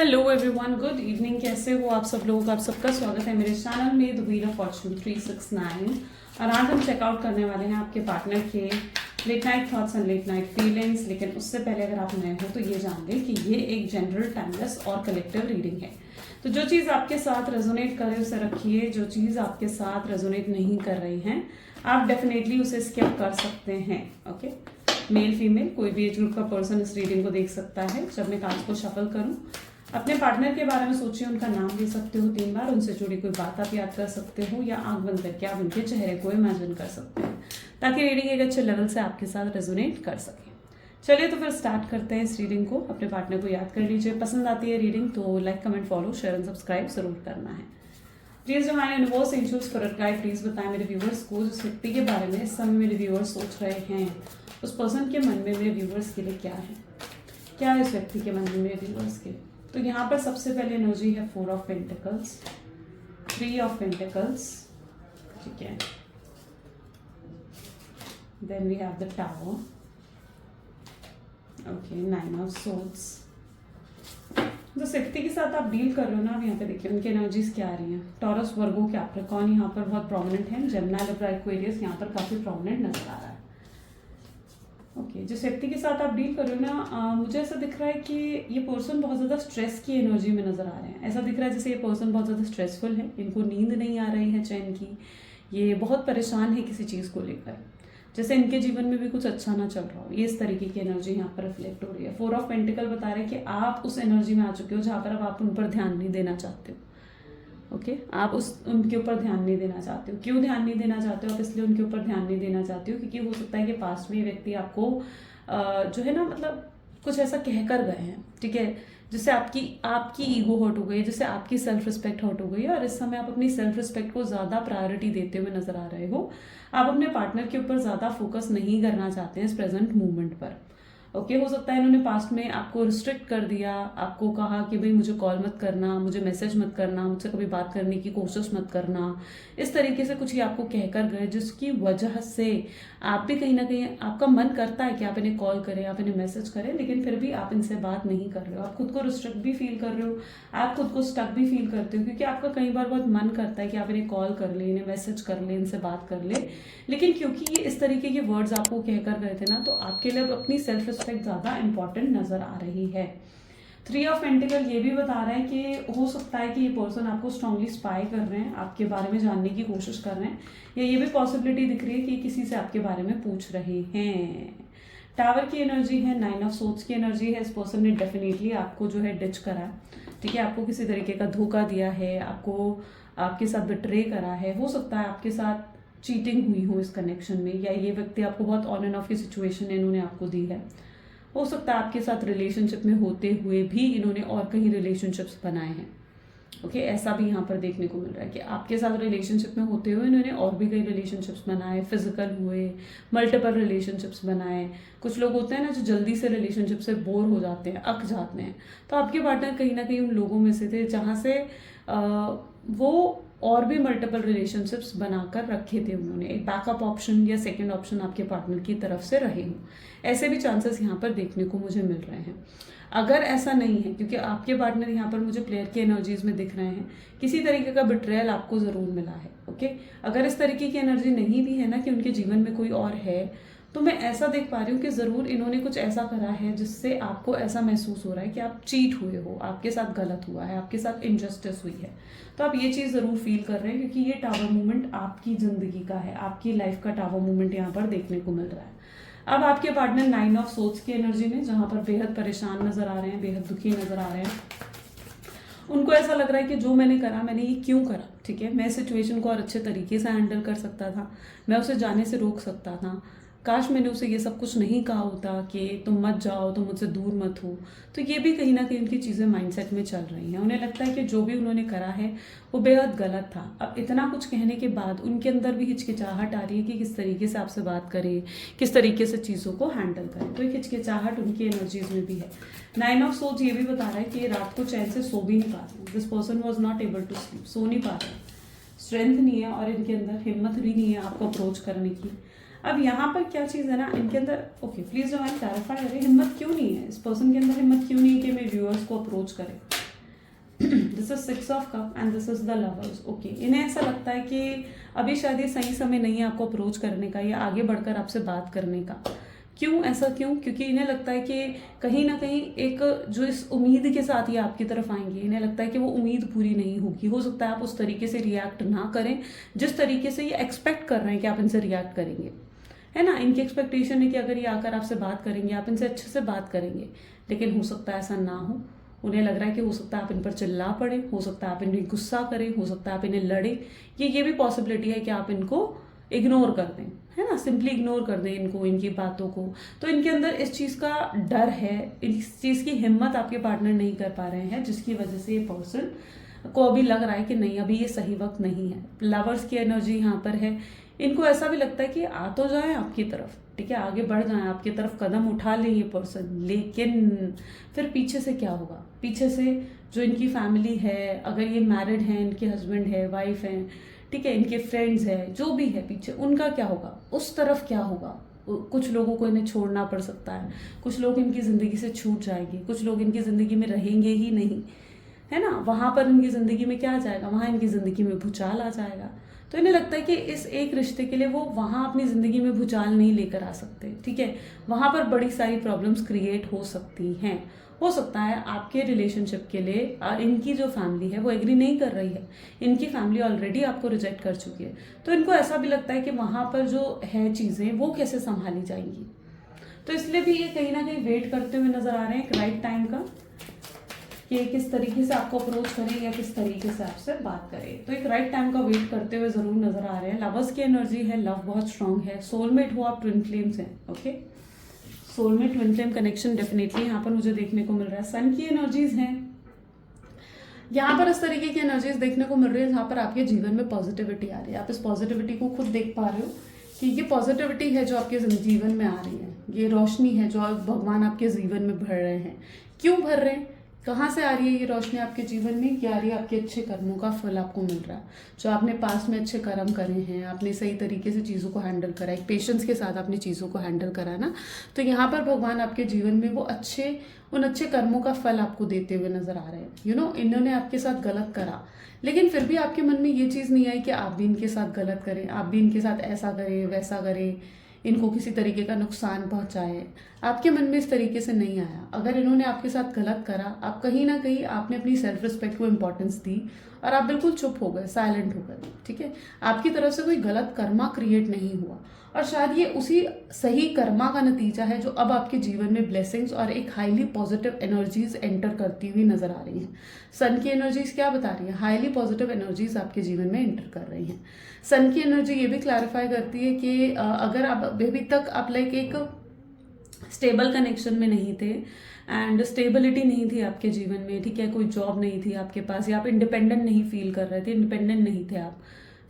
Hello everyone, good evening. कैसे हो आप सब लोग? आप सबका स्वागत है मेरे चैनल में द व्हील ऑफ फॉर्च्यून 369। और आज हम चेकआउट करने वाले हैं आपके पार्टनर के late night thoughts and late night feelings. लेकिन उससे पहले अगर आप नए हो तो ये जान लें कि ये एक जनरल, टाइमलेस और कलेक्टिव रीडिंग है। तो जो चीज़ आपके साथ रेजोनेट करे उसे रखिए, जो चीज़ आपके साथ रेजोनेट नहीं कर रही हैं आप डेफिनेटली उसे स्किप कर सकते हैं। ओके, मेल फीमेल कोई भी एज ग्रुप का पर्सन इस रीडिंग को देख सकता है। जब मैं कार्ड्स को शफल करूं, अपने पार्टनर के बारे में सोचिए, उनका नाम ले सकते हो 3 बार, उनसे जुड़ी कोई बात आप याद कर सकते हो या आंख बंद करके आप उनके चेहरे को इमेजिन कर सकते हैं ताकि रीडिंग एक अच्छे लेवल से आपके साथ रेजोनेट कर सके। चलिए तो फिर स्टार्ट करते हैं इस रीडिंग को। अपने पार्टनर को याद कर लीजिए। पसंद आती है रीडिंग तो like, comment, follow, share and subscribe जरूर करना है। Please divine universe angels spirit guide please बताएं मेरे व्यूवर्स को जिस व्यक्ति के बारे में इस समय मेरे व्यूवर्स सोच रहे हैं, उस पर्सन के मन में मेरे व्यूवर्स के लिए क्या है, क्या है इस व्यक्ति के मन में मेरे व्यूवर्स के। तो यहाँ पर सबसे पहले एनर्जी है 4 ऑफ पेंटिकल्स, 3 ऑफ पेंटिकल्स, ठीक है। Then we have the tower, okay, 9 of swords. जिस व्यक्ति के साथ आप डील कर रहे हो ना, आप यहाँ पे देखिए उनकी एनर्जीज क्या आ रही हैं। टॉरस, वर्गो, कैप्रिकॉर्न यहाँ पर बहुत प्रोमिनेंट है। जेमिनी, लिब्रा, एक्वेरियस यहाँ पर काफी प्रोमिनेंट नजर आ रहा है। ओके, जिस व्यक्ति के साथ आप डील कर रहे हो ना, मुझे ऐसा दिख रहा है कि ये पर्सन बहुत ज़्यादा स्ट्रेस की एनर्जी में नज़र आ रहे हैं। ऐसा दिख रहा है जैसे ये पर्सन बहुत ज़्यादा स्ट्रेसफुल है, इनको नींद नहीं आ रही है चैन की, ये बहुत परेशान है किसी चीज़ को लेकर, जैसे इनके जीवन में भी कुछ अच्छा ना चल रहा हो। ये इस तरीके की एनर्जी यहाँ पर रिफ्लेक्ट हो रही है। 4 ऑफ पेंटिकल बता रहे हैं कि आप उस एनर्जी में आ चुके हो जहाँ पर अब आप उन पर ध्यान नहीं देना चाहते हो। ओके, आप उनके ऊपर ध्यान नहीं देना चाहते हो। क्यों ध्यान नहीं देना चाहते हो आप? इसलिए उनके ऊपर ध्यान नहीं देना चाहते हो क्योंकि हो सकता है कि पास्ट में ये व्यक्ति आपको जो है ना, मतलब कुछ ऐसा कह कर गए हैं, ठीक है, जिससे आपकी ईगो हर्ट हो गई, जिससे आपकी सेल्फ रिस्पेक्ट हर्ट हो गई है। और इस समय आप अपनी सेल्फ रिस्पेक्ट को ज़्यादा प्रायोरिटी देते हुए नजर आ रहे हो। आप अपने पार्टनर के ऊपर ज़्यादा फोकस नहीं करना चाहते हैं इस प्रेजेंट मोमेंट पर। ओके, हो सकता है इन्होंने पास्ट में आपको रिस्ट्रिक्ट कर दिया, आपको कहा कि भाई मुझे कॉल मत करना, मुझे मैसेज मत करना, मुझसे कभी बात करने की कोशिश मत करना। इस तरीके से कुछ ही आपको कहकर गए जिसकी वजह से आप भी कहीं ना कहीं आपका मन करता है कि आप इन्हें कॉल करें, आप इन्हें मैसेज करें, लेकिन फिर भी आप इनसे बात नहीं कर रहे हो। आप खुद को रिस्ट्रिक्ट भी फील कर रहे हो, आप खुद को स्टक भी फील करते हो क्योंकि आपका कई बार बहुत मन करता है कि आप इन्हें कॉल कर ले, इन्हें मैसेज कर ले, इनसे बात कर ले, लेकिन क्योंकि ये इस तरीके के वर्ड्स आपको कहकर गए थे ना, तो आपके लिए अपनी सेल्फ रिस्पेक्ट ज़्यादा इंपॉर्टेंट नजर आ रही है। 3 ऑफ पेंटिकल ये भी बता रहे हैं कि हो सकता है कि ये पर्सन आपको स्ट्रांगली स्पाई कर रहे हैं, आपके बारे में जानने की कोशिश कर रहे हैं, या ये भी पॉसिबिलिटी दिख रही है कि किसी से आपके बारे में पूछ रहे हैं। टावर की एनर्जी है, 9 ऑफ सोर्ड्स की एनर्जी है। इस पर्सन ने डेफिनेटली आपको जो है डिच करा, ठीक है, आपको किसी तरीके का धोखा दिया है, आपको आपके साथ बिट्रे करा है। हो सकता है आपके साथ चीटिंग हुई हो इस कनेक्शन में, या ये व्यक्ति आपको बहुत ऑन एंड ऑफ की सिचुएशन इन्होंने आपको दी है। हो सकता है आपके साथ रिलेशनशिप में होते हुए भी इन्होंने और कहीं रिलेशनशिप्स बनाए हैं। ओके, ऐसा भी यहाँ पर देखने को मिल रहा है कि आपके साथ रिलेशनशिप में होते हुए इन्होंने और भी कई रिलेशनशिप्स बनाए, फिजिकल हुए, मल्टीपल रिलेशनशिप्स बनाए। कुछ लोग होते हैं ना जो जल्दी से रिलेशनशिप से बोर हो जाते हैं, अक जाते हैं, तो आपके पार्टनर कहीं ना कहीं उन लोगों में से थे जहाँ से वो और भी मल्टीपल रिलेशनशिप्स बनाकर रखे थे। उन्होंने एक बैकअप ऑप्शन या सेकंड ऑप्शन आपके पार्टनर की तरफ से रहे हों, ऐसे भी चांसेस यहाँ पर देखने को मुझे मिल रहे हैं। अगर ऐसा नहीं है, क्योंकि आपके पार्टनर यहाँ पर मुझे प्लेयर की एनर्जीज में दिख रहे हैं, किसी तरीके का बिट्रेयल आपको ज़रूर मिला है। ओके, अगर इस तरीके की एनर्जी नहीं भी है ना कि उनके जीवन में कोई और है, तो मैं ऐसा देख पा रही हूँ कि ज़रूर इन्होंने कुछ ऐसा करा है जिससे आपको ऐसा महसूस हो रहा है कि आप चीट हुए हो, आपके साथ गलत हुआ है, आपके साथ इनजस्टिस हुई है। तो आप ये चीज़ ज़रूर फील कर रहे हैं क्योंकि ये टावर मूवमेंट आपकी ज़िंदगी का है, आपकी लाइफ का टावर मूवमेंट यहाँ पर देखने को मिल रहा है। अब आपके पार्टनर 9 ऑफ सोर्ड्स की एनर्जी में, जहाँ पर बेहद परेशान नजर आ रहे हैं, बेहद दुखी नजर आ रहे हैं। उनको ऐसा लग रहा है कि जो मैंने करा, मैंने ये क्यों करा, ठीक है, मैं सिचुएशन को और अच्छे तरीके से हैंडल कर सकता था, मैं उसे जाने से रोक सकता था, काश मैंने उसे ये सब कुछ नहीं कहा होता कि तुम मत जाओ, तुम मुझसे दूर मत हो। तो ये भी कहीं ना कहीं उनकी चीज़ें माइंडसेट में चल रही हैं। उन्हें लगता है कि जो भी उन्होंने करा है वो बेहद गलत था। अब इतना कुछ कहने के बाद उनके अंदर भी हिचकिचाहट आ रही है कि किस तरीके से आपसे बात करें, किस तरीके से चीज़ों को हैंडल करें। तो एक हिचकिचाहट उनकी एनर्जीज में भी है। 9 ऑफ सोर्ड्स ये भी बता रहा है कि रात को चैन से सो भी नहीं पा रहे, this person was not able to sleep, सो नहीं पा रहे, स्ट्रेंथ नहीं है और इनके अंदर हिम्मत भी नहीं है आपको अप्रोच करने की। अब यहाँ पर क्या चीज़ है ना, इनके अंदर, ओके प्लीज डिवाइन क्लैरिफाई करें, हिम्मत क्यों नहीं है इस पर्सन के अंदर, हिम्मत क्यों नहीं है कि मेरे व्यूअर्स को अप्रोच करें। This is 6 of cup and this is the lovers. Okay, इन्हें ऐसा लगता है कि अभी शायद ये सही समय नहीं है आपको अप्रोच करने का या आगे बढ़कर आपसे बात करने का। क्यों ऐसा क्यों? क्योंकि इन्हें लगता है कि कहीं ना कहीं एक जो इस उम्मीद के साथ ये आपकी तरफ आएंगे, इन्हें लगता है कि वो उम्मीद पूरी नहीं होगी। हो सकता है आप उस तरीके से रिएक्ट ना करें जिस तरीके से ये एक्सपेक्ट कर रहे हैं कि आप इनसे रिएक्ट करेंगे, है ना। इनकी एक्सपेक्टेशन है कि अगर ये आकर आपसे बात करेंगे, आप इनसे अच्छे से बात करेंगे, लेकिन हो सकता है ऐसा ना हो। उन्हें लग रहा है कि हो सकता है आप इन पर चिल्ला पड़े, हो सकता है आप इन्हें गुस्सा करें, हो सकता है आप इन्हें लड़े। ये भी पॉसिबिलिटी है कि आप इनको इग्नोर कर दें, है ना, सिंपली इग्नोर कर दें इनको, इनकी बातों को। तो इनके अंदर इस चीज़ का डर है, इस चीज़ की हिम्मत आपके पार्टनर नहीं कर पा रहे हैं, जिसकी वजह से ये पर्सन को अभी लग रहा है कि नहीं, अभी ये सही वक्त नहीं है। लवर्स की एनर्जी यहाँ पर है। इनको ऐसा भी लगता है कि आ तो जाए आपकी तरफ, ठीक है, आगे बढ़ जाए आपकी तरफ, कदम उठा ले ये पर्सन, लेकिन फिर पीछे से क्या होगा? पीछे से जो इनकी फैमिली है, अगर ये मैरिड हैं, इनके हस्बैंड है, वाइफ हैं, ठीक है, इनके फ्रेंड्स है, जो भी है पीछे, उनका क्या होगा? उस तरफ क्या होगा? कुछ लोगों को इन्हें छोड़ना पड़ सकता है, कुछ लोग इनकी ज़िंदगी से छूट जाएंगे, कुछ लोग इनकी ज़िंदगी में रहेंगे ही नहीं, है ना। वहाँ पर इनकी ज़िंदगी में क्या आ जाएगा? वहाँ इनकी ज़िंदगी में भूचाल आ जाएगा। तो इन्हें लगता है कि इस एक रिश्ते के लिए वो वहाँ अपनी ज़िंदगी में भूचाल नहीं लेकर आ सकते, ठीक है। वहाँ पर बड़ी सारी प्रॉब्लम्स क्रिएट हो सकती हैं। हो सकता है आपके रिलेशनशिप के लिए और इनकी जो फैमिली है वो एग्री नहीं कर रही है, इनकी फैमिली ऑलरेडी आपको रिजेक्ट कर चुकी है। तो इनको ऐसा भी लगता है कि वहाँ पर जो है चीज़ें वो कैसे संभाली जाएंगी। तो इसलिए भी ये कहीं ना कहीं वेट करते हुए नजर आ रहे हैं एक राइट टाइम का, कि किस तरीके से आपको अप्रोच करें या किस तरीके से आपसे बात करें। तो एक राइट टाइम का वेट करते हुए जरूर नजर आ रहे हैं। लवर्स की एनर्जी है, लव बहुत स्ट्रांग है, सोलमेट हो आप, ट्विन फ्लेम्स हैं। Okay, soulmate twin flame connection definitely यहाँ पर मुझे देखने को मिल रहा है। सन की एनर्जीज हैं यहाँ पर, इस तरीके की एनर्जीज देखने को मिल रही है जहाँ पर आपके जीवन में पॉजिटिविटी आ रही है। आप इस पॉजिटिविटी को खुद देख पा रहे हो कि ये पॉजिटिविटी है जो आपके जीवन में आ रही है, ये रोशनी है जो भगवान आपके जीवन में भर रहे हैं। क्यों भर रहे हैं? कहाँ से आ रही है ये रोशनी आपके जीवन में? क्या आ रही है? आपके अच्छे कर्मों का फल आपको मिल रहा है। जो आपने पास में अच्छे कर्म करे हैं, आपने सही तरीके से चीज़ों को हैंडल करा, एक पेशेंस के साथ आपने चीज़ों को हैंडल करा ना, तो यहाँ पर भगवान आपके जीवन में वो उन अच्छे कर्मों का फल आपको देते हुए नजर आ रहे हैं। इन्होंने आपके साथ गलत करा, लेकिन फिर भी आपके मन में ये चीज़ नहीं आई कि आप भी इनके साथ गलत करें, आप भी इनके साथ ऐसा करें वैसा करें, इनको किसी तरीके का नुकसान पहुंचाए। आपके मन में इस तरीके से नहीं आया। अगर इन्होंने आपके साथ गलत करा, आप कहीं ना कहीं आपने अपनी सेल्फ रिस्पेक्ट को इम्पोर्टेंस दी और आप बिल्कुल चुप हो गए, साइलेंट हो गए, ठीक है। आपकी तरफ से कोई गलत कर्मा क्रिएट नहीं हुआ और शायद ये उसी सही कर्मा का नतीजा है जो अब आपके जीवन में ब्लेसिंग्स और एक हाईली पॉजिटिव एनर्जीज एंटर करती हुई नजर आ रही हैं। सन की एनर्जीज क्या बता रही है? हाईली पॉजिटिव एनर्जीज आपके जीवन में एंटर कर रही हैं। सन की एनर्जी ये भी क्लैरिफाई करती है कि अगर आप अभी तक आप लाइक एक स्टेबल कनेक्शन में नहीं थे एंड स्टेबिलिटी नहीं थी आपके जीवन में, ठीक है, कोई जॉब नहीं थी आपके पास, या आप इंडिपेंडेंट नहीं फील कर रहे थे, इंडिपेंडेंट नहीं थे आप,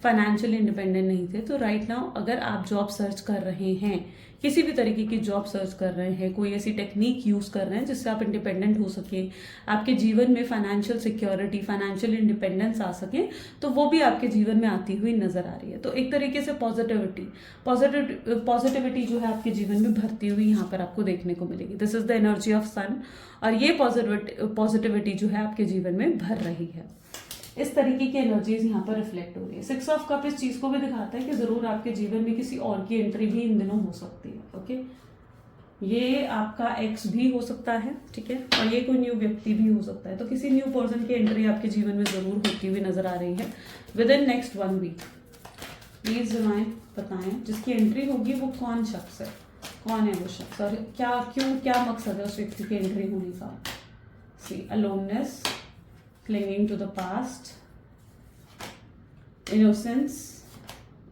फाइनेंशियली इंडिपेंडेंट नहीं थे, तो राइट नाउ अगर आप जॉब सर्च कर रहे हैं, किसी भी तरीके की जॉब सर्च कर रहे हैं, कोई ऐसी टेक्निक यूज कर रहे हैं जिससे आप इंडिपेंडेंट हो सके, आपके जीवन में फाइनेंशियल सिक्योरिटी, फाइनेंशियल इंडिपेंडेंस आ सके, तो वो भी आपके जीवन में आती हुई नजर आ रही है। तो एक तरीके से पॉजिटिविटी जो है आपके जीवन में भरती हुई यहाँ पर आपको देखने को मिलेगी। This is the energy of sun और ये पॉजिटिविटी जो है आपके जीवन में भर रही है। इस तरीके की एनर्जीज यहाँ पर रिफ्लेक्ट हो रही है। 6 ऑफ कप इस चीज को भी दिखाता है कि जरूर आपके जीवन में किसी और की एंट्री भी इन दिनों हो सकती है। ओके, ये आपका एक्स भी हो सकता है, ठीक है, और ये कोई न्यू व्यक्ति भी हो सकता है। तो किसी न्यू पर्सन की एंट्री आपके जीवन में जरूर होती हुई नजर आ रही है within next 1 week. Please बताएं जिसकी एंट्री होगी वो कौन शख्स है, कौन है वो शख्स और क्या मकसद है उस व्यक्ति की एंट्री होने का। सी aloneness, clinging to the past, innocence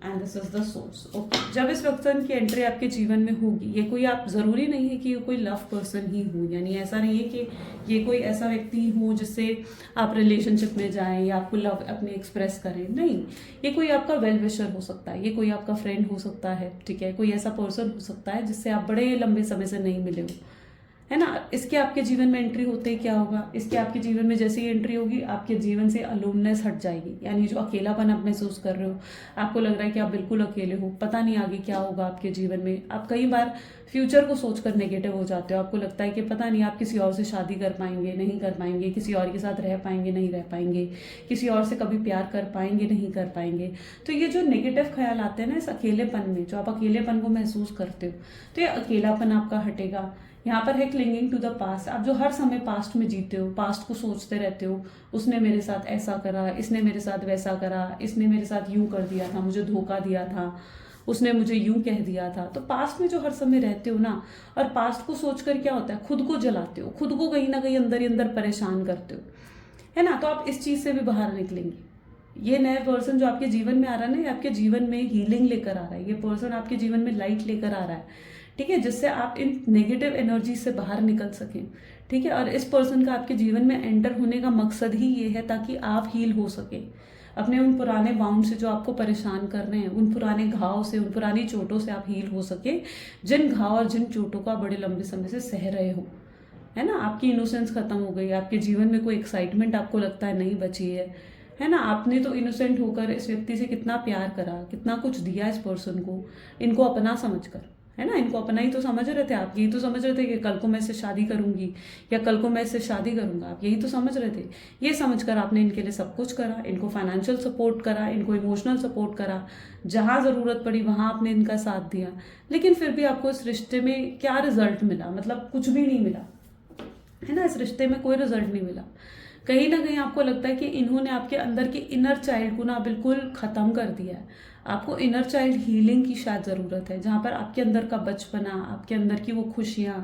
and this is the source. Okay. जब इस पर्सन की एंट्री आपके जीवन में होगी, ये कोई आप जरूरी नहीं है कि ये कोई लव पर्सन ही हो, यानी ऐसा नहीं है कि ये कोई ऐसा व्यक्ति हो जिससे आप रिलेशनशिप में जाएं या आपको लव अपने एक्सप्रेस करें, नहीं, ये कोई आपका वेल विशर हो सकता है, ये कोई आपका फ्रेंड हो सकता है, ठीक है, कोई ऐसा पर्सन हो सकता है जिससे आप बड़े लंबे समय से नहीं मिले हो, है ना। इसके आपके जीवन में एंट्री होते ही क्या होगा, इसके आपके जीवन में जैसे ही एंट्री होगी आपके जीवन से अलोननेस हट जाएगी, यानी जो अकेलापन आप महसूस कर रहे हो, आपको लग रहा है कि आप बिल्कुल अकेले हो, पता नहीं आगे क्या होगा आपके जीवन में, आप कई बार फ्यूचर को सोचकर नेगेटिव हो जाते हो। आपको लगता है कि पता नहीं आप किसी और से शादी कर पाएंगे, नहीं कर पाएंगे, किसी और के साथ रह पाएंगे, नहीं रह पाएंगे, किसी और से कभी प्यार कर पाएंगे, नहीं कर पाएंगे। तो ये जो नेगेटिव ख्याल आते हैं ना इस अकेलेपन में, जो आप अकेलेपन को महसूस करते हो, तो ये अकेलापन आपका हटेगा। यहाँ पर है क्लिंगिंग टू द पास्ट। आप जो हर समय पास्ट में जीते हो, पास्ट को सोचते रहते हो, उसने मेरे साथ ऐसा करा, इसने मेरे साथ वैसा करा, इसने मेरे साथ यूं कर दिया था, मुझे धोखा दिया था, उसने मुझे यूं कह दिया था। तो पास्ट में जो हर समय रहते हो ना, और पास्ट को सोचकर क्या होता है, खुद को जलाते हो, खुद को कहीं ना कहीं अंदर ही अंदर परेशान करते हो, है ना। तो आप इस चीज से भी बाहर निकलेंगे। ये नया पर्सन जो आपके जीवन में आ रहा है ना, ये आपके जीवन में हीलिंग लेकर आ रहा है। ये पर्सन आपके जीवन में लाइट लेकर आ रहा है, ठीक है, जिससे आप इन नेगेटिव एनर्जी से बाहर निकल सकें, ठीक है। और इस पर्सन का आपके जीवन में एंटर होने का मकसद ही ये है ताकि आप हील हो सके अपने उन पुराने बाउंड से जो आपको परेशान कर रहे हैं, उन पुराने घाव से, उन पुरानी चोटों से आप हील हो सके, जिन घाव और जिन चोटों का बड़े लंबे समय से सह रहे हो, है ना। आपकी इनोसेंस खत्म हो गई, आपके जीवन में कोई एक्साइटमेंट आपको लगता है नहीं बची है ना। आपने तो इनोसेंट होकर इस व्यक्ति से कितना प्यार करा, कितना कुछ दिया इस पर्सन को, इनको अपना समझकर, है ना। इनको अपना ही तो समझ रहे थे आप, यही तो समझ रहे थे कि कल को मैं इससे शादी करूंगी या कल को मैं इससे शादी करूंगा, आप यही तो समझ रहे थे। ये समझकर आपने इनके लिए सब कुछ करा, इनको फाइनेंशियल सपोर्ट करा, इनको इमोशनल सपोर्ट करा, जहां जरूरत पड़ी वहां आपने इनका साथ दिया। लेकिन फिर भी आपको इस रिश्ते में क्या रिजल्ट मिला, मतलब कुछ भी नहीं मिला, है ना। इस रिश्ते में कोई रिजल्ट नहीं मिला। कहीं ना कहीं आपको लगता है कि इन्होंने आपके अंदर के इनर चाइल्ड को ना बिल्कुल खत्म कर दिया है। आपको इनर चाइल्ड हीलिंग की शायद जरूरत है, जहां पर आपके अंदर का बचपना, आपके अंदर की वो खुशियां,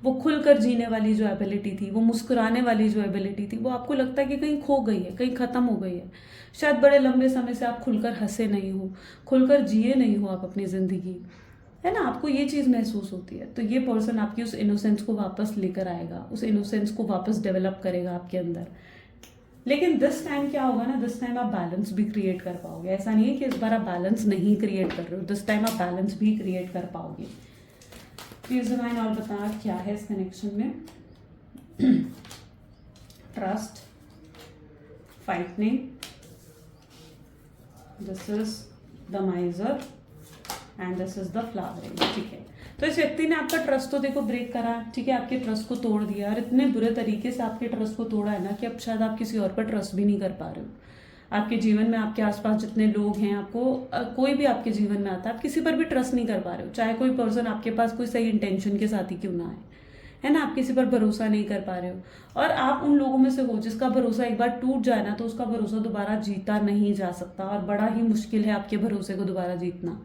वो खुलकर जीने वाली जो एबिलिटी थी, वो मुस्कुराने वाली जो एबिलिटी थी, वो आपको लगता है कि कहीं खो गई है, कहीं खत्म हो गई है। शायद बड़े लंबे समय से आप खुलकर हंसे नहीं हो, खुलकर जिए नहीं हो आप अपनी जिंदगी, है ना। आपको ये चीज महसूस होती है। तो ये पर्सन आपकी उस इनोसेंस को वापस लेकर आएगा, उस इनोसेंस को वापस डेवलप करेगा आपके अंदर। लेकिन दिस टाइम क्या होगा ना, दिस टाइम आप बैलेंस भी क्रिएट कर पाओगे। ऐसा नहीं है कि इस बार आप बैलेंस नहीं क्रिएट कर रहे हो, दिस टाइम आप बैलेंस भी क्रिएट कर पाओगे। प्लीज डिवाइन और बताना क्या है इस कनेक्शन में। Trust, frightening, this is the miser and this is the flowering, ठीक है। तो इस व्यक्ति ने आपका ट्रस्ट तो देखो ब्रेक करा, ठीक है, आपके ट्रस्ट को तोड़ दिया, और इतने बुरे तरीके से आपके ट्रस्ट को तोड़ा है ना कि अब शायद आप किसी और पर ट्रस्ट भी नहीं कर पा रहे हो। आपके जीवन में आपके आसपास जितने लोग हैं, आपको कोई भी आपके जीवन में आता है, आप किसी पर भी ट्रस्ट नहीं कर पा रहे हो। चाहे कोई पर्सन आपके पास कोई सही इंटेंशन के साथ ही क्यों ना आए, है ना, आप किसी पर भरोसा नहीं कर पा रहे हो। और आप उन लोगों में से हो जिसका भरोसा एक बार टूट जाए ना, तो उसका भरोसा दोबारा जीता नहीं जा सकता, और बड़ा ही मुश्किल है आपके भरोसे को दोबारा जीतना।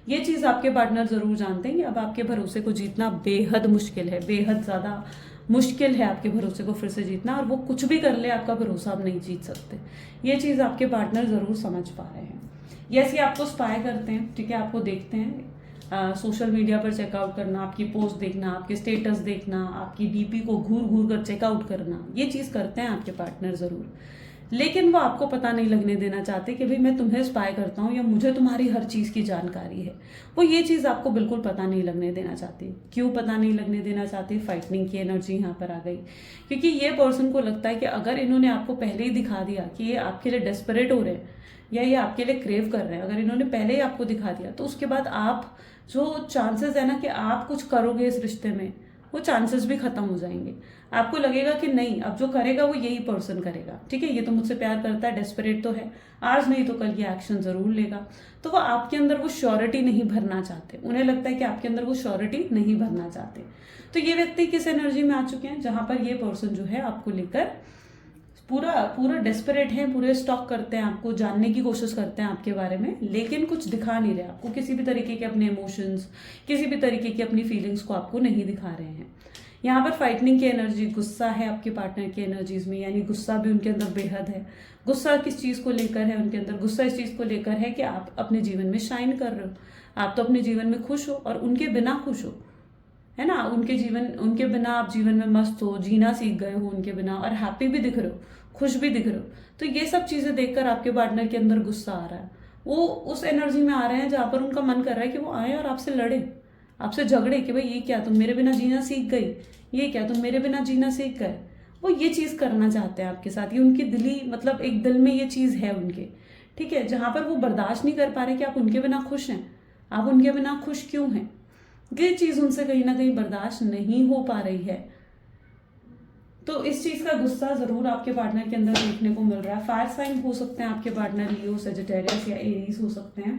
ये चीज आपके पार्टनर जरूर जानते हैं कि अब आपके भरोसे को जीतना बेहद मुश्किल है, बेहद ज्यादा मुश्किल है आपके भरोसे को फिर से जीतना, और वो कुछ भी कर ले आपका भरोसा आप नहीं जीत सकते। ये चीज आपके पार्टनर जरूर समझ पा रहे हैं। यस, ये आपको स्पाई करते हैं, ठीक है, आपको देखते हैं, सोशल मीडिया पर चेकआउट करना, आपकी पोस्ट देखना, आपके स्टेटस देखना, आपकी डीपी को घूर घूर कर चेकआउट करना, ये चीज करते हैं आपके पार्टनर जरूर। लेकिन वो आपको पता नहीं लगने देना चाहते कि भाई मैं तुम्हें स्पाई करता हूँ या मुझे तुम्हारी हर चीज की जानकारी है। वो ये चीज आपको बिल्कुल पता नहीं लगने देना चाहते। क्यों पता नहीं लगने देना चाहते? फाइटनिंग की एनर्जी यहाँ पर आ गई, क्योंकि ये पर्सन को लगता है कि अगर इन्होंने आपको पहले ही दिखा दिया कि ये आपके लिए डेस्परेट हो रहे हैं या ये आपके लिए क्रेव कर रहे हैं, अगर इन्होंने पहले ही आपको दिखा दिया, तो उसके बाद आप जो चांसेस है ना कि आप कुछ करोगे इस रिश्ते में, वो चांसेस भी खत्म हो जाएंगे। आपको लगेगा कि नहीं, अब जो करेगा वो यही पर्सन करेगा, ठीक है, ये तो मुझसे प्यार करता है, डेस्परेट तो है, आज नहीं तो कल ये एक्शन जरूर लेगा। तो वो आपके अंदर वो श्योरिटी नहीं भरना चाहते, उन्हें लगता है कि आपके अंदर वो श्योरिटी नहीं भरना चाहते। तो ये व्यक्ति किस एनर्जी में आ चुके हैं, जहां पर ये पर्सन जो है आपको लेकर पूरा डेस्परेट है, पूरे स्टॉक करते हैं, आपको जानने की कोशिश करते हैं आपके बारे में, लेकिन कुछ दिखा नहीं रहे आपको, किसी भी तरीके के अपने इमोशंस, किसी भी तरीके की अपनी फीलिंग्स को आपको नहीं दिखा रहे हैं। यहाँ पर फाइटनिंग की एनर्जी, गुस्सा है आपके पार्टनर की एनर्जीज में, यानी गुस्सा भी उनके अंदर बेहद है। गुस्सा किस चीज को लेकर है उनके अंदर? गुस्सा इस चीज को लेकर है कि आप अपने जीवन में शाइन कर रहे हो, आप तो अपने जीवन में खुश हो और उनके बिना खुश हो, है ना। उनके बिना आप जीवन में मस्त हो, जीना सीख गए हो उनके बिना, और हैप्पी भी दिख रहे हो, खुश भी दिख रहे हो। तो ये सब चीजें देखकर आपके पार्टनर के अंदर गुस्सा आ रहा है। वो उस एनर्जी में आ रहे हैं जहां पर उनका मन कर रहा है कि वो आए और आपसे लड़े, आपसे झगड़े कि भाई ये क्या तुम मेरे बिना जीना सीख गई, ये क्या तुम मेरे बिना जीना सीख गए। वो ये चीज करना चाहते हैं आपके साथ, ये उनकी दिली मतलब एक दिल में ये चीज है उनके, ठीक है, जहां पर वो बर्दाश्त नहीं कर पा रहे कि आप उनके बिना खुश हैं। आप उनके बिना खुश क्यों हैं? ये चीज उनसे कहीं ना कहीं बर्दाश्त नहीं हो पा रही है। तो इस चीज का गुस्सा जरूर आपके पार्टनर के अंदर देखने को मिल रहा है। फायर साइन हो सकते हैं आपके पार्टनर, लियो, सेजिटेरियस या एरीज हो सकते हैं,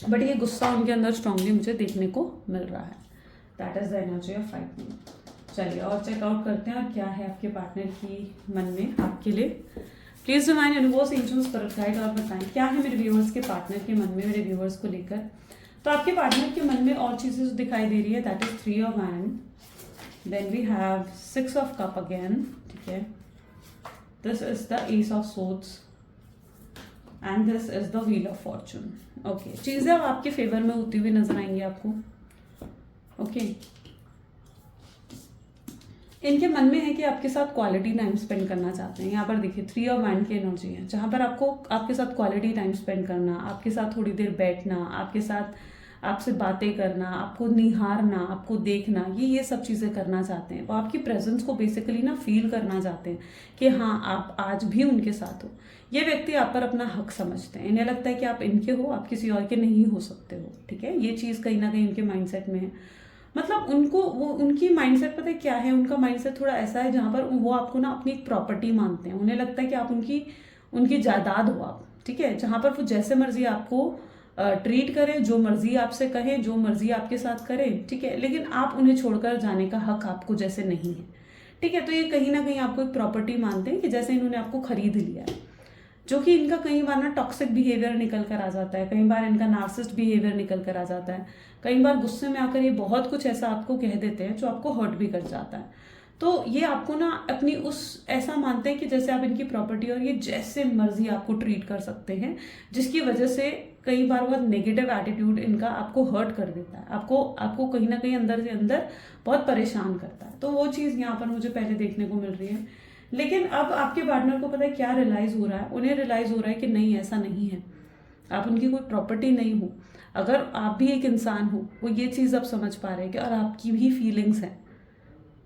बट ये गुस्सा उनके अंदर स्ट्रांगली मुझे देखने को मिल रहा है। That is the energy of fighting. चलिए और चेकआउट करते हैं और क्या है आपके पार्टनर की मन में आपके लिए। Please divine universe, angels, spirit guide, और बताएं क्या है मेरे व्यूअर्स के पार्टनर के मन में, मेरे व्यूअर्स को लेकर। तो आपके पार्टनर के मन में और चीजें जो दिखाई दे रही है, that is 3 of wand, then we have 6 of cup again, ठीक है, this is the ace of swords and this is the wheel of fortune. Okay, चीजें अब आपके फेवर में होती हुई नजर आएंगी आपको। ओके, इनके मन में है कि आपके साथ क्वालिटी टाइम स्पेंड करना चाहते हैं। यहाँ पर देखिए 3 ऑफ वैंड की एनर्जी है, जहाँ पर आपको आपके साथ क्वालिटी टाइम स्पेंड करना, आपके साथ थोड़ी देर बैठना, आपके साथ आपसे बातें करना, आपको निहारना, आपको देखना, ये सब चीज़ें करना चाहते हैं। वो आपकी प्रेजेंस को बेसिकली ना फील करना चाहते हैं कि हाँ आप आज भी उनके साथ हो। ये व्यक्ति आप पर अपना हक समझते हैं, इन्हें लगता है कि आप इनके हो, आप किसी और के नहीं हो सकते हो, ठीक है। ये चीज़ कहीं ना कहीं उनके माइंडसेट में है। मतलब उनको वो उनकी माइंडसेट पता है क्या है, उनका माइंडसेट थोड़ा ऐसा है जहाँ पर वो आपको ना अपनी एक प्रॉपर्टी मानते हैं। उन्हें लगता है कि आप उनकी उनकी जायदाद हो आप, ठीक है, जहाँ पर वो जैसे मर्जी आपको ट्रीट करें, जो मर्जी आपसे कहें, जो मर्जी आपके साथ करें, ठीक है, लेकिन आप उन्हें छोड़कर जाने का हक आपको जैसे नहीं है, ठीक है। तो ये कहीं ना कहीं आपको एक प्रॉपर्टी मानते हैं कि जैसे इन्होंने आपको खरीद लिया है, जो कि इनका कई बार ना टॉक्सिक बिहेवियर निकल कर आ जाता है, कई बार इनका नार्सिस्ट बिहेवियर निकल कर आ जाता है, कई बार गुस्से में आकर ये बहुत कुछ ऐसा आपको कह देते हैं जो आपको हर्ट भी कर जाता है। तो ये आपको ना अपनी उस ऐसा मानते हैं कि जैसे आप इनकी प्रॉपर्टी, और ये जैसे मर्जी आपको ट्रीट कर सकते हैं, जिसकी वजह से कई बार बहुत नेगेटिव एटीट्यूड इनका आपको हर्ट कर देता है, आपको आपको कहीं ना कहीं अंदर से अंदर बहुत परेशान करता है। तो वो चीज़ यहाँ पर मुझे पहले देखने को मिल रही है। लेकिन अब आपके पार्टनर को पता है क्या रियलाइज हो रहा है, उन्हें रियलाइज हो रहा है कि नहीं ऐसा नहीं है, आप उनकी कोई प्रॉपर्टी नहीं हो। अगर आप भी एक इंसान हो, वो ये चीज़ अब समझ पा रहे हैं कि और आपकी भी फीलिंग्स हैं।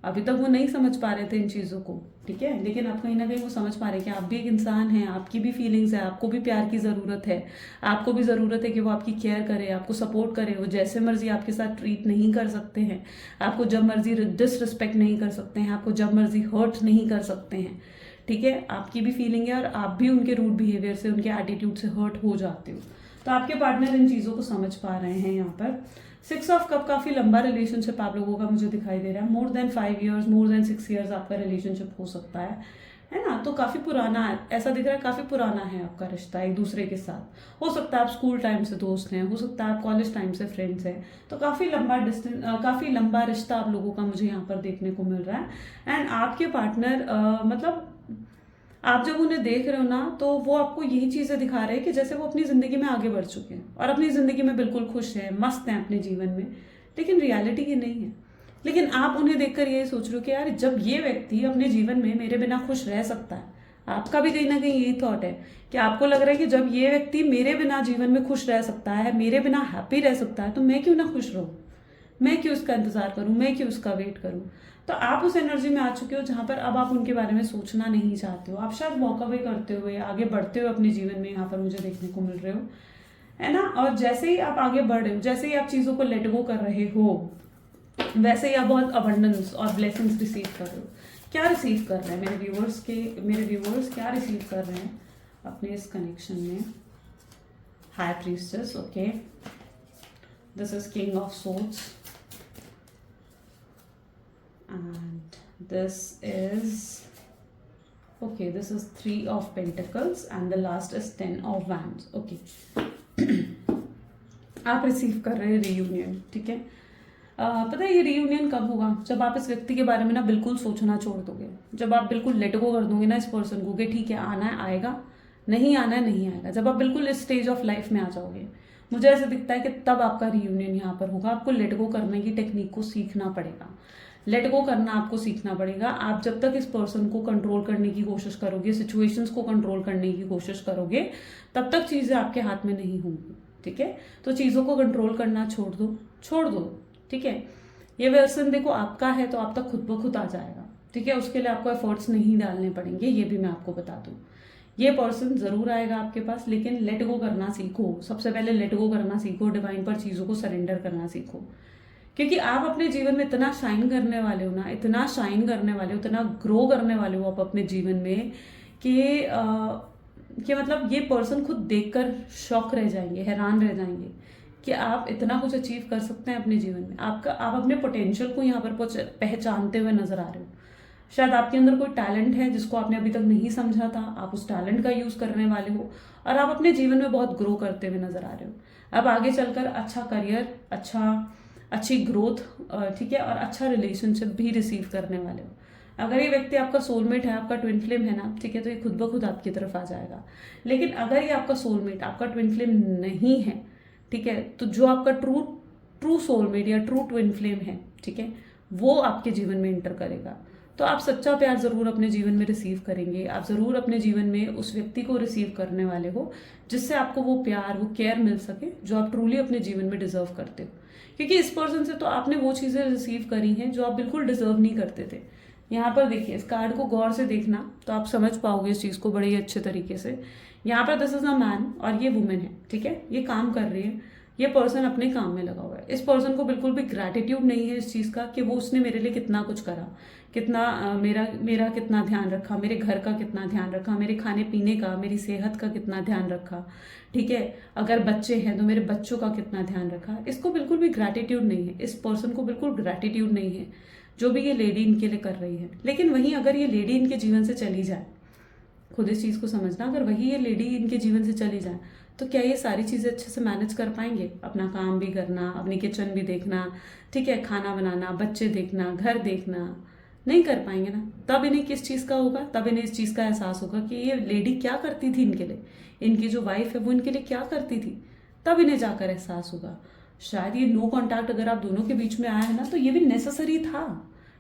अभी तक वो नहीं समझ पा रहे थे इन चीज़ों को, ठीक है, लेकिन अब कहीं ना कहीं वो समझ पा रहे हैं कि आप भी एक इंसान हैं, आपकी भी फीलिंग्स है, आपको भी प्यार की ज़रूरत है, आपको भी ज़रूरत है कि वो आपकी केयर करे, आपको सपोर्ट करे। वो जैसे मर्जी आपके साथ ट्रीट नहीं कर सकते हैं, आपको जब मर्जी डिसरिस्पेक्ट नहीं कर सकते हैं, आपको जब मर्जी हर्ट नहीं कर सकते हैं, ठीक है। आपकी भी फीलिंग है और आप भी उनके रूड बिहेवियर से, उनके एटीट्यूड से हर्ट हो जाते हो। तो आपके पार्टनर इन चीज़ों को समझ पा रहे हैं। यहाँ पर 6 ऑफ कप, काफ़ी लंबा रिलेशनशिप आप लोगों का मुझे दिखाई दे रहा है। More than 5 years, more than 6 years आपका रिलेशनशिप हो सकता है ना। तो काफ़ी पुराना है, ऐसा दिख रहा है, काफ़ी पुराना है आपका रिश्ता एक दूसरे के साथ। हो सकता है आप स्कूल टाइम से दोस्त हैं, हो सकता है आप कॉलेज टाइम से फ्रेंड्स हैं। तो काफ़ी लंबा डिस्टेंस, काफ़ी लंबा रिश्ता आप लोगों का मुझे यहाँ पर देखने को मिल रहा है। एंड आपके पार्टनर मतलब आप जब उन्हें देख रहे हो ना, तो वो आपको यही चीज़ें दिखा रहे हैं कि जैसे वो अपनी ज़िंदगी में आगे बढ़ चुके हैं और अपनी ज़िंदगी में बिल्कुल खुश हैं, मस्त हैं अपने जीवन में। लेकिन रियलिटी ये नहीं है। लेकिन आप उन्हें देखकर यही सोच रहे हो कि यार जब ये व्यक्ति अपने जीवन में मेरे बिना खुश रह सकता है, आपका भी कहीं ना कहीं यही थॉट है कि आपको लग रहा है कि जब ये व्यक्ति मेरे बिना जीवन में खुश रह सकता है, मेरे बिना हैप्पी रह सकता है, तो मैं क्यों ना खुश रहूँ, मैं क्यों उसका इंतजार करूँ, मैं क्यों उसका वेट करूँ। तो आप उस एनर्जी में आ चुके हो जहाँ पर अब आप उनके बारे में सोचना नहीं चाहते हो। आप शायद वॉक अवे करते हुए आगे बढ़ते हुए अपने जीवन में यहाँ पर मुझे देखने को मिल रहे हो, है ना। और जैसे ही आप आगे बढ़ रहे हो, जैसे ही आप चीज़ों को लेट गो कर रहे हो, वैसे ही आप बहुत अबंडेंस और ब्लेसिंग्स रिसीव कर रहे हो। क्या रिसीव कर रहे हैं मेरे व्यूअर्स क्या रिसीव कर रहे हैं अपने इस कनेक्शन में? High priestess, okay, this is king of swords, and this is 3 of pentacles and the last is 10 of wands, okay। आप रिसीव कर रहे हैं रीयूनियन, ठीक है। पता है ये रीयूनियन कब होगा? जब आप इस व्यक्ति के बारे में ना बिल्कुल सोचना छोड़ दोगे, जब आप बिल्कुल लेट गो कर दोगे ना इस पर्सन को कि ठीक है आना है आएगा, नहीं आना है नहीं आएगा। जब आप बिल्कुल इस स्टेज ऑफ लाइफ में आ जाओगे, मुझे ऐसा दिखता है कि तब आपका रीयूनियन यहाँ पर होगा। आपको लेट गो करने की टेक्निक को सीखना पड़ेगा, लेट गो करना आपको सीखना पड़ेगा। आप जब तक इस पर्सन को कंट्रोल करने की कोशिश करोगे, सिचुएशंस को कंट्रोल करने की कोशिश करोगे, तब तक चीज़ें आपके हाथ में नहीं होंगी, ठीक है। तो चीज़ों को कंट्रोल करना छोड़ दो, ठीक है। ये पर्सन देखो आपका है तो आप तक खुद ब खुद आ जाएगा, ठीक है। उसके लिए आपको एफर्ट्स नहीं डालने पड़ेंगे, ये भी मैं आपको बता दूँ। ये पर्सन ज़रूर आएगा आपके पास, लेकिन लेट गो करना सीखो। सबसे पहले लेट गो करना सीखो, डिवाइन पर चीज़ों को सरेंडर करना सीखो। क्योंकि आप अपने जीवन में इतना शाइन करने वाले हो ना, इतना शाइन करने वाले हो, इतना ग्रो करने वाले हो आप अपने जीवन में कि मतलब ये पर्सन खुद देखकर शॉक रह जाएंगे, हैरान रह जाएंगे कि आप इतना कुछ अचीव कर सकते हैं अपने जीवन में। आप अपने पोटेंशियल को यहाँ पर पहचानते हुए नजर आ रहे हो। शायद आपके अंदर कोई टैलेंट है जिसको आपने अभी तक नहीं समझा था, आप उस टैलेंट का यूज करने वाले हो और आप अपने जीवन में बहुत ग्रो करते हुए नजर आ रहे हो। अब आगे चलकर अच्छा करियर, अच्छी ग्रोथ, ठीक है, और अच्छा रिलेशनशिप भी रिसीव करने वाले हो। अगर ये व्यक्ति आपका सोलमेट है, आपका ट्विन फ्लेम है ना, ठीक है, तो ये खुद ब खुद आपकी तरफ आ जाएगा। लेकिन अगर ये आपका सोलमेट, आपका ट्विन फ्लेम नहीं है, ठीक है, तो जो आपका ट्रू सोलमेट या ट्रू ट्विन फ्लेम है, ठीक है, वो आपके जीवन में एंटर करेगा। तो आप सच्चा प्यार जरूर अपने जीवन में रिसीव करेंगे। आप जरूर अपने जीवन में उस व्यक्ति को रिसीव करने वाले हो जिससे आपको वो प्यार, वो केयर मिल सके जो आप ट्रूली अपने जीवन में डिजर्व करते हो। क्योंकि इस पर्सन से तो आपने वो चीजें रिसीव करी हैं जो आप बिल्कुल डिजर्व नहीं करते थे। यहाँ पर देखिए, इस कार्ड को गौर से देखना तो आप समझ पाओगे इस चीज को बड़े ही अच्छे तरीके से। यहाँ पर दिस इज अ मैन और ये वुमेन है, ठीक है, ये काम कर रही है, ये पर्सन अपने काम में लगा हुआ है। इस पर्सन को बिल्कुल भी ग्रैटिट्यूड नहीं है इस चीज का कि वो उसने मेरे लिए कितना कुछ करा, कितना मेरा कितना ध्यान रखा, मेरे घर का कितना ध्यान रखा, मेरे खाने पीने का, मेरी सेहत का कितना ध्यान रखा, ठीक है, अगर बच्चे हैं तो मेरे बच्चों का कितना ध्यान रखा। इसको बिल्कुल भी ग्रैटिट्यूड नहीं है, इस पर्सन को बिल्कुल ग्रैटिट्यूड नहीं है जो भी ये लेडी इनके लिए कर रही है। लेकिन वहीं अगर ये लेडी इनके जीवन से चली जाए, खुद इस चीज को समझना, अगर वही ये लेडी इनके जीवन से चली जाए तो क्या ये सारी चीजें अच्छे से मैनेज कर पाएंगे? अपना काम भी करना, अपनी किचन भी देखना, ठीक है, खाना बनाना, बच्चे देखना, घर देखना, नहीं कर पाएंगे ना। तब इन्हें किस चीज का होगा, तब इन्हें इस चीज का एहसास होगा कि ये लेडी क्या करती थी इनके लिए, इनकी जो वाइफ है वो इनके लिए क्या करती थी। तब इन्हें जाकर एहसास होगा। शायद ये नो कॉन्टैक्ट अगर आप दोनों के बीच में आया है ना, तो ये भी नेसेसरी था।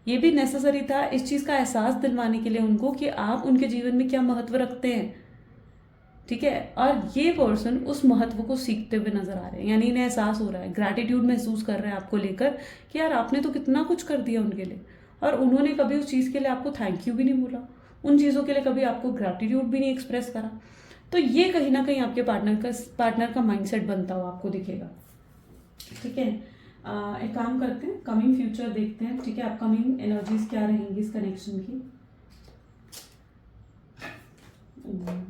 ये भी नेसेसरी था इस चीज का एहसास दिलवाने के लिए उनको कि आप उनके जीवन में क्या महत्व रखते हैं, ठीक है। और ये पर्सन उस महत्व को सीखते हुए नजर आ रहे हैं, यानी इन्हें एहसास हो रहा है, ग्रैटिट्यूड महसूस कर रहे हैं आपको लेकर कि यार आपने तो कितना कुछ कर दिया उनके लिए और उन्होंने कभी उस चीज के लिए आपको थैंक यू भी नहीं बोला, उन चीजों के लिए कभी आपको ग्रैटिट्यूड भी नहीं एक्सप्रेस करा। तो ये कहीं ना कहीं आपके पार्टनर का माइंडसेट बनता हुआ आपको दिखेगा, ठीक है। एक काम करते हैं, कमिंग फ्यूचर देखते हैं, ठीक है, अपकमिंग एनर्जीज क्या रहेंगी इस कनेक्शन की।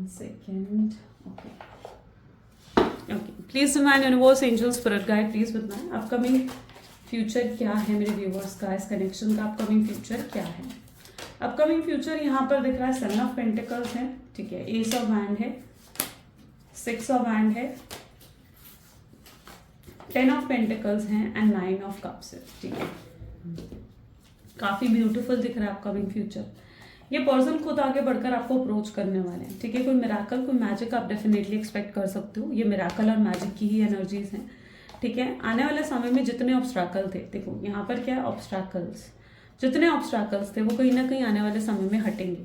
Second, okay, please divine universe, angel, spirit guide, please बताएं अपकमिंग फ्यूचर क्या है मेरे व्यूवर्स का, इस कनेक्शन का अपकमिंग फ्यूचर क्या है। अपकमिंग फ्यूचर यहाँ पर दिख रहा है सन ऑफ पेंटिकल्स है, ठीक है, एस ऑफ हैंड है, 6 ऑफ हैंड है, 10 ऑफ पेंटिकल्स हैं एंड 9 ऑफ कप्स है, ठीक है। काफी ब्यूटीफुल दिख रहा है अपकमिंग फ्यूचर। ये पर्सन खुद आगे बढ़कर आपको अप्रोच करने वाले हैं, ठीक है। कोई मिराकल, कोई मैजिक आप डेफिनेटली एक्सपेक्ट कर सकते हो। ये मिराकल और मैजिक की ही एनर्जीज हैं, ठीक है। आने वाले समय में जितने ऑब्स्ट्रैकल थे, देखो यहाँ पर क्या है, ऑब्स्ट्रैकल्स, जितने ऑब्स्ट्रैकल्स थे वो कहीं ना कहीं आने वाले समय में हटेंगे।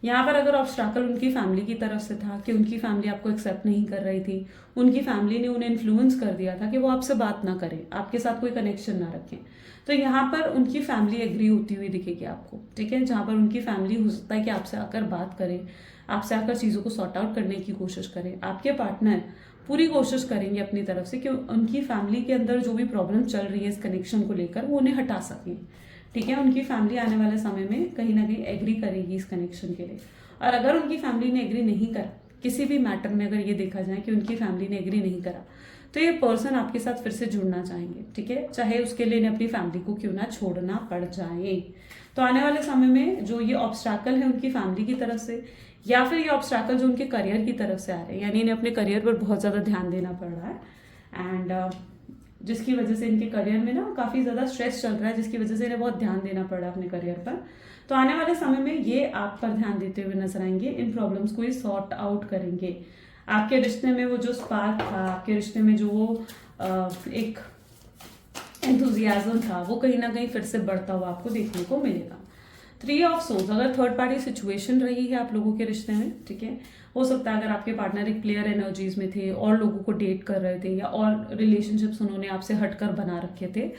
यहाँ पर अगर ऑब्स्ट्रैकल उनकी फैमिली की तरफ से था कि उनकी फैमिली आपको एक्सेप्ट नहीं कर रही थी, उनकी फैमिली ने उन्हें इन्फ्लुएंस कर दिया था कि वो आपसे बात ना करें, आपके साथ कोई कनेक्शन ना रखें, तो यहाँ पर उनकी फैमिली एग्री होती हुई दिखेगी आपको, ठीक है। जहाँ पर उनकी फैमिली हो सकता है कि आपसे आकर बात करें, आपसे आकर चीज़ों को सॉर्ट आउट करने की कोशिश करें। आपके पार्टनर पूरी कोशिश करेंगे अपनी तरफ से कि उनकी फैमिली के अंदर जो भी प्रॉब्लम चल रही है इस कनेक्शन को लेकर वो उन्हें हटा सकें, ठीक है। उनकी फैमिली आने वाले समय में कहीं ना कहीं एग्री करेगी इस कनेक्शन के लिए। और अगर उनकी फैमिली ने एग्री नहीं करा, किसी भी मैटर में अगर ये देखा जाए कि उनकी फैमिली ने एग्री नहीं करा, तो ये पर्सन आपके साथ फिर से जुड़ना चाहेंगे, ठीक है, चाहे उसके लिए अपनी फैमिली को क्यों ना छोड़ना पड़ जाए। तो आने वाले समय में जो ये ऑब्स्ट्रैकल है उनकी फैमिली की तरफ से, या फिर ये ऑब्स्ट्रैकल जो उनके करियर की तरफ से आ रहे हैं, यानी इन्हें अपने करियर पर बहुत ज़्यादा ध्यान देना पड़ रहा है एंड जिसकी वजह से इनके करियर में ना काफ़ी ज़्यादा स्ट्रेस चल रहा है, जिसकी वजह से इन्हें बहुत ध्यान देना पड़ रहा है अपने करियर पर। तो आने वाले समय में ये आप पर ध्यान देते हुए नजर आएंगे, इन प्रॉब्लम्स को ये सॉर्ट आउट करेंगे। आपके रिश्ते में वो जो स्पार्क था, आपके रिश्ते में जो वो एक एंथुजियाज्म था, वो कहीं ना कहीं फिर से बढ़ता हुआ आपको देखने को मिलेगा। 3 ऑफ सोर्स, अगर थर्ड पार्टी सिचुएशन रही है आप लोगों के रिश्ते में, ठीक है, हो सकता है अगर आपके पार्टनर एक प्लेयर एनर्जीज में थे और लोगों को डेट कर रहे थे या और रिलेशनशिप्स उन्होंने आपसे हटकर बना रखे थे,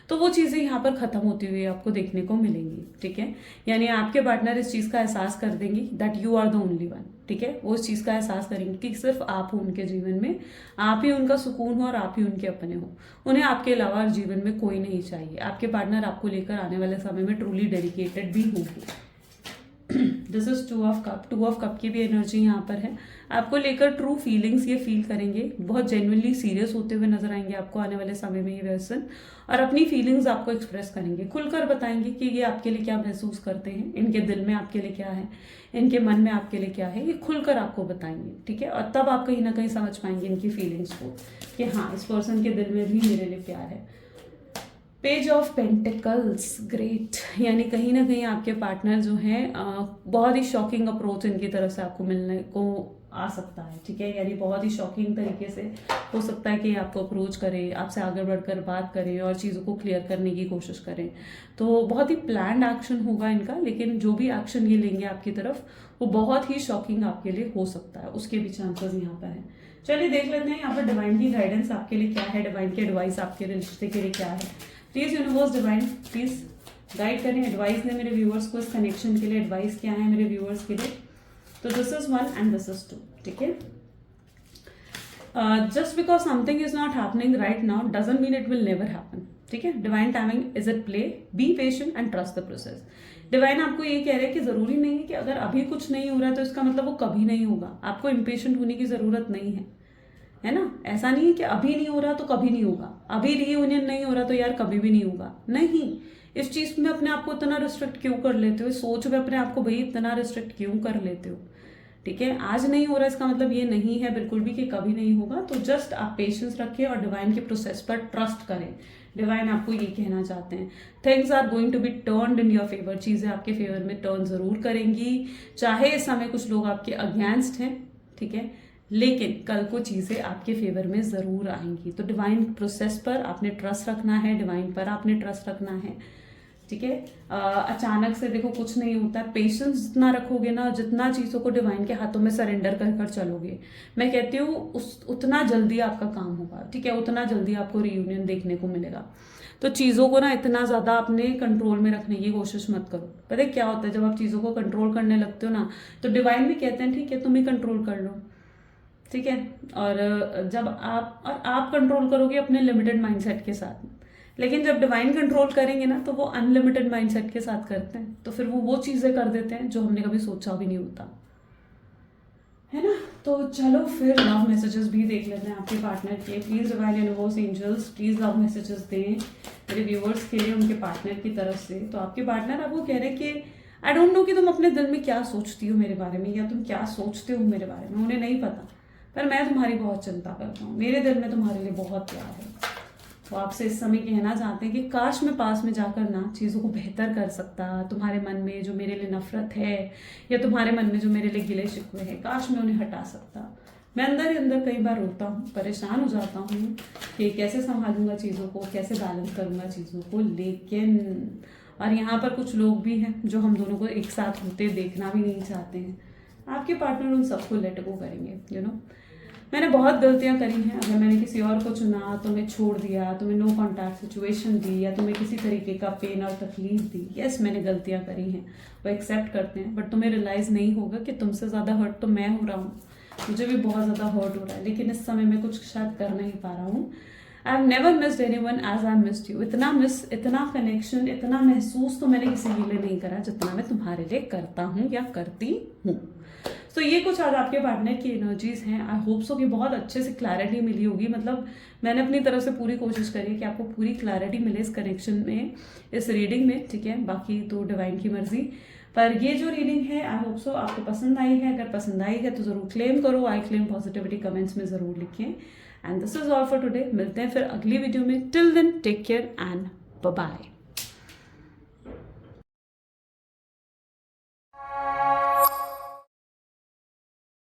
तो वो चीज़ें यहाँ पर ख़त्म होती हुई आपको देखने को मिलेंगी, ठीक है। यानी आपके पार्टनर इस चीज़ का एहसास कर देंगी that you are the only one, ठीक है। वो इस चीज़ का एहसास करेंगे कि सिर्फ आप हो उनके जीवन में, आप ही उनका सुकून हो और आप ही उनके अपने हो। उन्हें आपके अलावा जीवन में कोई नहीं चाहिए। आपके पार्टनर आपको लेकर आने वाले समय में ट्रूली डेडिकेटेड भी होंगे। This is 2 of cup. 2 of cup की भी एनर्जी यहाँ पर है। आपको लेकर ट्रू फीलिंग्स ये फील करेंगे, बहुत जेन्युइनली सीरियस होते हुए नजर आएंगे आपको आने वाले समय में ये पर्सन, और अपनी फीलिंग्स आपको एक्सप्रेस करेंगे, खुलकर बताएंगे कि ये आपके लिए क्या महसूस करते हैं, इनके दिल में आपके लिए क्या है, इनके मन में आपके लिए क्या है, ये खुलकर आपको बताएंगे, ठीक है। और तब आप कहीं ना कहीं समझ पाएंगे इनकी फीलिंग्स को कि हाँ, इस पर्सन के दिल में भी मेरे लिए प्यार है। Page of pentacles, great. यानी कहीं ना कहीं आपके पार्टनर जो हैं बहुत ही शॉकिंग अप्रोच इनकी तरफ से आपको मिलने को आ सकता है, ठीक है। यानी बहुत ही शॉकिंग तरीके से हो सकता है कि आपको अप्रोच करें, आपसे आगे बढ़कर बात करें और चीज़ों को क्लियर करने की कोशिश करें। तो बहुत ही प्लान्ड एक्शन होगा इनका, लेकिन जो भी एक्शन ये लेंगे आपकी तरफ वो बहुत ही शॉकिंग आपके लिए हो सकता है, उसके भी चांसेस यहाँ पर हैं। चलिए देख लेते हैं यहाँ पर डिवाइन की गाइडेंस आपके लिए क्या है, डिवाइन की एडवाइस आपके रिश्ते के लिए क्या है। Please universe divine please guide करें, एडवाइस दें मेरे व्यूअर्स को इस कनेक्शन के लिए। एडवाइस क्या है मेरे व्यूअर्स के लिए? तो this is 1 and this is 2, ठीक है। Just because something is not happening right now doesn't mean it will never happen, ठीक है। Divine timing is at play, be patient and trust the process. Divine आपको ये कह रहे हैं कि जरूरी नहीं है कि अगर अभी कुछ नहीं हो रहा है तो इसका मतलब वो कभी नहीं होगा। आपको इम्पेशेंट होने की जरूरत नहीं है ना। ऐसा नहीं है कि अभी नहीं हो रहा तो कभी नहीं होगा, अभी रीयूनियन नहीं हो रहा तो यार कभी भी नहीं होगा, नहीं। इस चीज में अपने आप को इतना रिस्ट्रिक्ट क्यों कर लेते हो? सोच में अपने आप को भाई इतना रिस्ट्रिक्ट क्यों कर लेते हो? ठीक है, आज नहीं हो रहा इसका मतलब ये नहीं है बिल्कुल भी कि कभी नहीं होगा। तो जस्ट आप पेशेंस रखें और डिवाइन के प्रोसेस पर ट्रस्ट करें। डिवाइन आपको ये कहना चाहते हैं, things are going to be turned in your favour. चीजें आपके फेवर में टर्न जरूर करेंगी, चाहे इस समय कुछ लोग आपके अगेंस्ट हैं, ठीक है, लेकिन कल को चीजें आपके फेवर में जरूर आएंगी। तो डिवाइन प्रोसेस पर आपने ट्रस्ट रखना है, डिवाइन पर आपने ट्रस्ट रखना है, ठीक है। अचानक से देखो कुछ नहीं होता है। पेशेंस जितना रखोगे ना, जितना चीजों को डिवाइन के हाथों में सरेंडर कर कर चलोगे, मैं कहती हूँ उतना जल्दी आपका काम होगा, ठीक है, उतना जल्दी आपको रीयूनियन देखने को मिलेगा। तो चीजों को ना इतना ज्यादा अपने कंट्रोल में रखने की कोशिश मत करो। पता है क्या होता है, जब आप चीजों को कंट्रोल करने लगते हो ना, तो डिवाइन भी कहते हैं ठीक है तुम ही कंट्रोल कर लो, ठीक है। और जब आप कंट्रोल करोगे अपने लिमिटेड माइंडसेट के साथ, लेकिन जब डिवाइन कंट्रोल करेंगे ना तो वो अनलिमिटेड माइंडसेट के साथ करते हैं। तो फिर वो चीजें कर देते हैं जो हमने कभी सोचा भी नहीं होता, है ना। तो चलो फिर लव मैसेजेस भी देख लेते हैं आपके पार्टनर के। Please divine universe angels please love messages दें मेरे व्यूअर्स के लिए उनके पार्टनर की तरफ से। तो आपके पार्टनर आपको कह रहे हैं कि आई डोंट नो कि तुम अपने दिल में क्या सोचती हो मेरे बारे में, या तुम क्या सोचते हो मेरे बारे में, उन्हें नहीं पता, पर मैं तुम्हारी बहुत चिंता करता हूँ, मेरे दिल में तुम्हारे लिए बहुत प्यार है। तो आपसे इस समय कहना चाहते हैं कि काश मैं पास में जाकर ना चीज़ों को बेहतर कर सकता, तुम्हारे मन में जो मेरे लिए नफरत है या तुम्हारे मन में जो मेरे लिए गिले शिकवे है, काश मैं उन्हें हटा सकता। मैं अंदर ही अंदर कई बार रोता हूँ, परेशान हो जाता हूँ कि कैसे संभालूंगा चीज़ों को, कैसे बैलेंस करूंगा चीज़ों को। लेकिन और यहाँ पर कुछ लोग भी हैं जो हम दोनों को एक साथ होते देखना भी नहीं चाहते हैं। आपके पार्टनर उन सबको लेट गो करेंगे, यू नो। मैंने बहुत गलतियां करी हैं, अगर मैंने किसी और को चुना, तुम्हें छोड़ दिया, तुम्हें नो कॉन्टैक्ट सिचुएशन दी, या तुम्हें किसी तरीके का पेन और तकलीफ दी, यस मैंने गलतियां करी हैं, वो एक्सेप्ट करते हैं। बट तुम्हें रियलाइज नहीं होगा कि तुमसे ज़्यादा हर्ट तो मैं हो रहा हूँ, मुझे भी बहुत ज़्यादा हर्ट हो रहा है, लेकिन इस समय मैं कुछ शायद कर नहीं पा रहा हूँ। I have never missed anyone as I missed you. इतना कनेक्शन, इतना महसूस तो मैंने किसी के लिए नहीं करा जितना मैं तुम्हारे लिए करता हूँ या करती हूँ। तो ये कुछ आज आपके पार्टनर की एनर्जीज हैं। आई होप सो कि बहुत अच्छे से क्लैरिटी मिली होगी। मतलब मैंने अपनी तरफ से पूरी कोशिश करी है कि आपको पूरी क्लैरिटी मिले इस कनेक्शन में, इस रीडिंग में, ठीक है। बाकी तो डिवाइन की मर्जी, पर ये जो रीडिंग है आई होप सो आपको पसंद आई है। अगर पसंद आई है तो जरूर क्लेम करो, आई क्लेम पॉजिटिविटी कमेंट्स में जरूर लिखें। And this is all for today. मिलते हैं फिर अगली वीडियो में। Till then take care and bye bye.